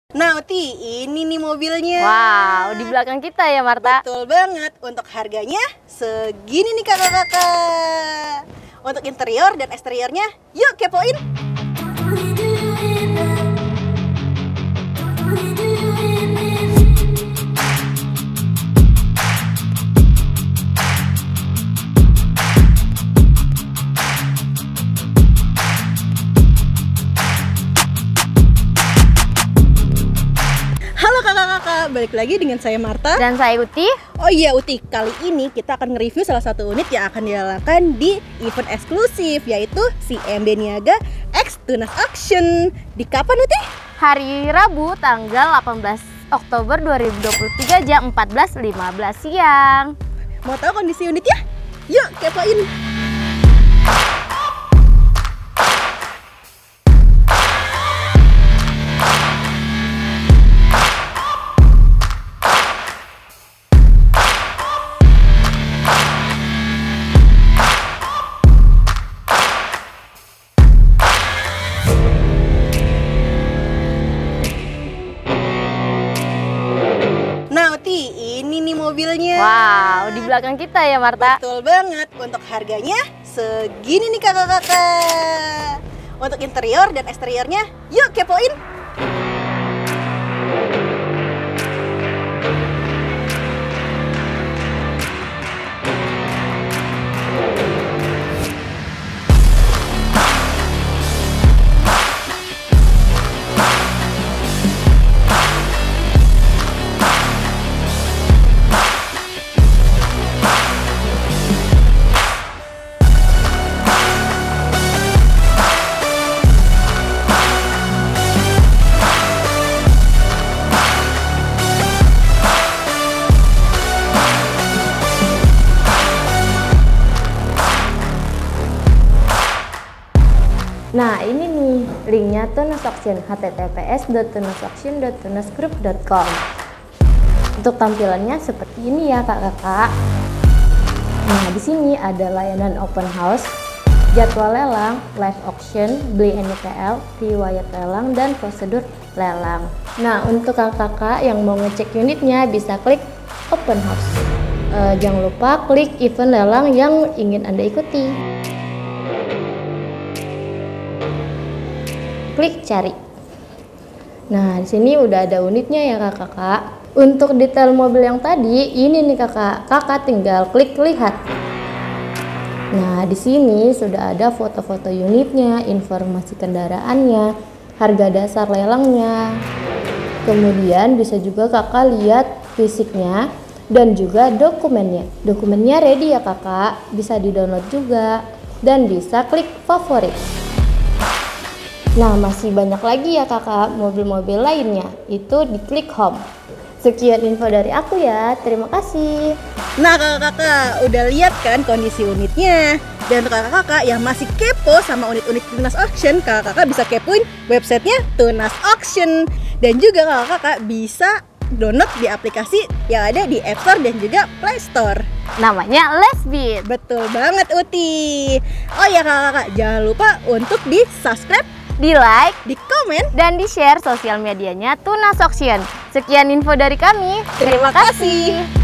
Nah, Uti, ini nih mobilnya. Wow, di belakang kita ya, Marta. Betul banget. Untuk harganya segini nih kakak-kakak. Untuk interior dan eksteriornya, yuk kepoin. Halo kakak-kakak, balik lagi dengan saya Marta Dan saya Uti. Oh iya Uti, kali ini kita akan nge-review salah satu unit yang akan dilakukan di event eksklusif, yaitu si MB Niaga X Tunas Auction. Di kapan Uti? Hari Rabu tanggal 18 Oktober 2023 jam 14.15 siang. Mau tahu kondisi unitnya? Yuk kepoin. Nah Uti, ini nih mobilnya. Wow, di belakang kita ya, Marta. Betul banget. Untuk harganya segini nih kakak-kakak. Untuk interior dan eksteriornya, yuk kepoin. Nah, ini nih linknya Tunas Auction, https://tunasauction.tunasgroup.com. Untuk tampilannya seperti ini ya kakak-kakak. Nah, di sini ada layanan open house, jadwal lelang, live auction, beli NPL, riwayat lelang, dan prosedur lelang. Nah, untuk kakak-kakak yang mau ngecek unitnya bisa klik open house. Jangan lupa klik event lelang yang ingin Anda ikuti. Klik cari. Nah, di sini udah ada unitnya ya kakak-kakak. Untuk detail mobil yang tadi, ini nih kakak tinggal klik lihat. Nah, di sini sudah ada foto-foto unitnya, informasi kendaraannya, harga dasar lelangnya. Kemudian bisa juga kakak lihat fisiknya dan juga dokumennya. Dokumennya ready ya kakak, bisa di-download juga dan bisa klik favorit. Nah, masih banyak lagi ya kakak mobil-mobil lainnya, itu diklik home. Sekian info dari aku ya, terima kasih. Nah kakak-kakak, udah lihat kan kondisi unitnya? Dan untuk kakak-kakak yang masih kepo sama unit-unit Tunas Auction, kakak-kakak bisa kepoin websitenya Tunas Auction. Dan juga kakak-kakak bisa download di aplikasi yang ada di App Store dan juga Play Store. Namanya Lesbit. Betul banget Uti. Oh ya kakak-kakak, jangan lupa untuk di subscribe, Di like, di komen, dan di share sosial medianya Tunas Auction. Sekian info dari kami. Terima kasih.